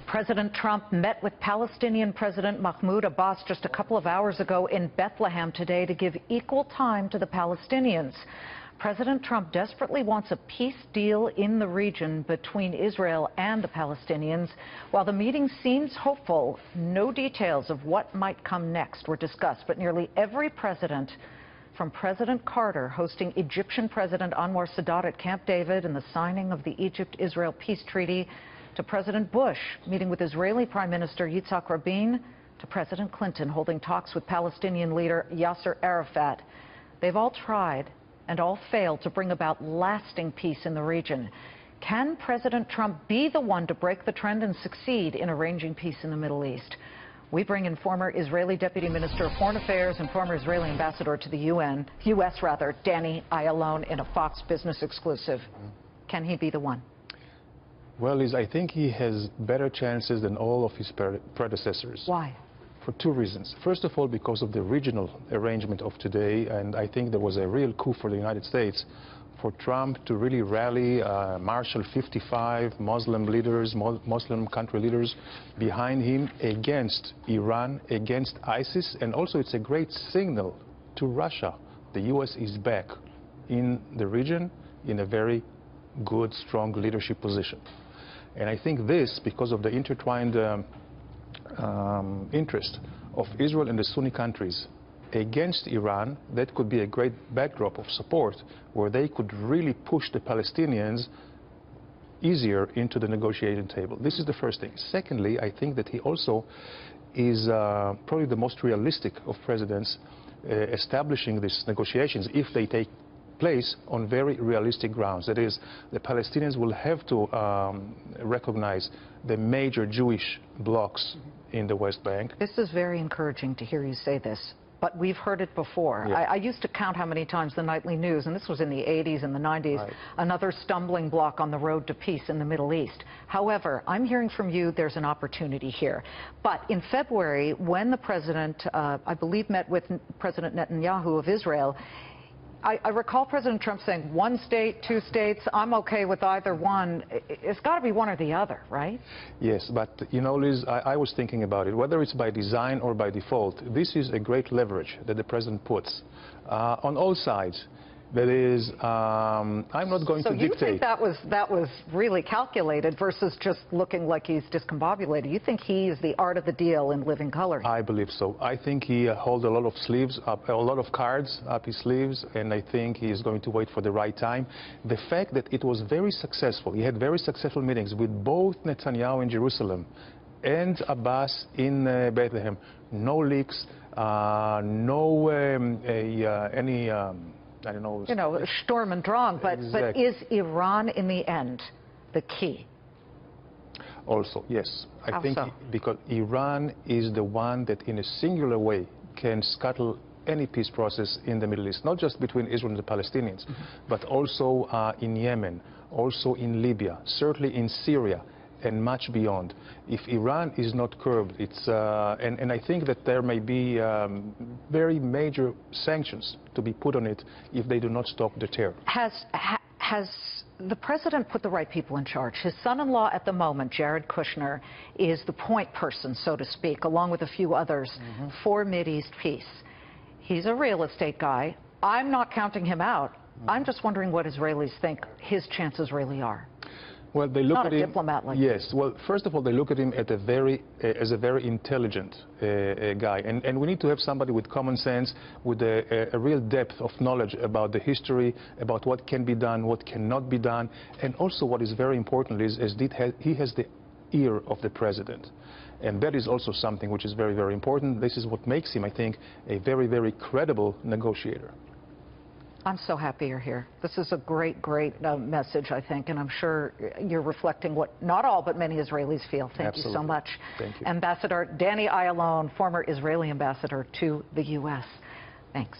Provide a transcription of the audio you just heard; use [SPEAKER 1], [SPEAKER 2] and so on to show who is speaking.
[SPEAKER 1] President Trump met with Palestinian President Mahmoud Abbas just a couple of hours ago in Bethlehem today to give equal time to the Palestinians. President Trump desperately wants a peace deal in the region between Israel and the Palestinians. While the meeting seems hopeful, no details of what might come next were discussed, but nearly every president, from President Carter hosting Egyptian President Anwar Sadat at Camp David and the signing of the Egypt-Israel peace treaty, to President Bush meeting with Israeli Prime Minister Yitzhak Rabin, to President Clinton holding talks with Palestinian leader Yasser Arafat. They've all tried and all failed to bring about lasting peace in the region. Can President Trump be the one to break the trend and succeed in arranging peace in the Middle East? We bring in former Israeli Deputy Minister of Foreign Affairs and former Israeli Ambassador to the U.S., Danny Ayalon, in a Fox Business exclusive. Can he be the one?
[SPEAKER 2] Well, I think he has better chances than all of his predecessors.
[SPEAKER 1] Why?
[SPEAKER 2] For two reasons. First of all, because of the regional arrangement of today, and I think there was a real coup for the United States for Trump to really rally, marshal 55 Muslim leaders, Muslim country leaders behind him against Iran, against ISIS, and also it's a great signal to Russia. The U.S. is back in the region in a very good, strong leadership position. And I think this, because of the intertwined interest of Israel and the Sunni countries against Iran, that could be a great backdrop of support where they could really push the Palestinians easier into the negotiating table. This is the first thing. Secondly, I think that he also is probably the most realistic of presidents establishing these negotiations, if they take place on very realistic grounds. That is, the Palestinians will have to recognize the major Jewish blocs in the West Bank.
[SPEAKER 1] This is very encouraging to hear you say this, but we've heard it before.
[SPEAKER 2] Yeah.
[SPEAKER 1] I used to count how many times the nightly news, and this was in the 80s and the 90s,
[SPEAKER 2] right,
[SPEAKER 1] another stumbling block on the road to peace in the Middle East. However, I'm hearing from you there's an opportunity here. But in February, when the president, I believe, met with President Netanyahu of Israel, I recall President Trump saying, one state, two states, I'm okay with either one. It's got to be one or the other, right?
[SPEAKER 2] Yes, but, you know, Liz, I was thinking about it. Whether it's by design or by default, this is a great leverage that the president puts on all sides. That is, I'm not going to dictate.
[SPEAKER 1] So you think that was really calculated versus just looking like he's discombobulated? You think he is the art of the deal in living color?
[SPEAKER 2] I believe so. I think he holds a lot of sleeves up, a lot of cards up his sleeves, and I think he is going to wait for the right time. The fact that it was very successful, he had very successful meetings with both Netanyahu in Jerusalem and Abbas in Bethlehem. No leaks, any I don't know.
[SPEAKER 1] You know, Sturm und Drang, but is Iran in the end the key?
[SPEAKER 2] Also, yes. I think
[SPEAKER 1] so?
[SPEAKER 2] Because Iran is the one that in a singular way can scuttle any peace process in the Middle East, not just between Israel and the Palestinians, but also in Yemen, also in Libya, certainly in Syria, and much beyond. If Iran is not curbed, it's and I think that there may be very major sanctions to be put on it if they do not stop the terror.
[SPEAKER 1] Has the president put the right people in charge? His son-in-law at the moment, Jared Kushner, is the point person, so to speak, along with a few others, for Mideast peace. He's a real estate guy. I'm not counting him out. I'm just wondering what Israelis think his chances really are.
[SPEAKER 2] Well, they look
[SPEAKER 1] Not
[SPEAKER 2] at
[SPEAKER 1] a
[SPEAKER 2] him.
[SPEAKER 1] Diplomat like
[SPEAKER 2] yes. Well, first of all, they look at him as a very intelligent guy, and we need to have somebody with common sense, with a real depth of knowledge about the history, about what can be done, what cannot be done, and also what is very important is he has the ear of the president, and that is also something which is very, very important. This is what makes him, I think, a very, very credible negotiator.
[SPEAKER 1] I'm so happy you're here. This is a great, great message, I think, and I'm sure you're reflecting what not all but many Israelis feel. Thank
[SPEAKER 2] Absolutely.
[SPEAKER 1] you so much.
[SPEAKER 2] Thank you.
[SPEAKER 1] Ambassador Danny Ayalon, former Israeli ambassador to the U.S. Thanks.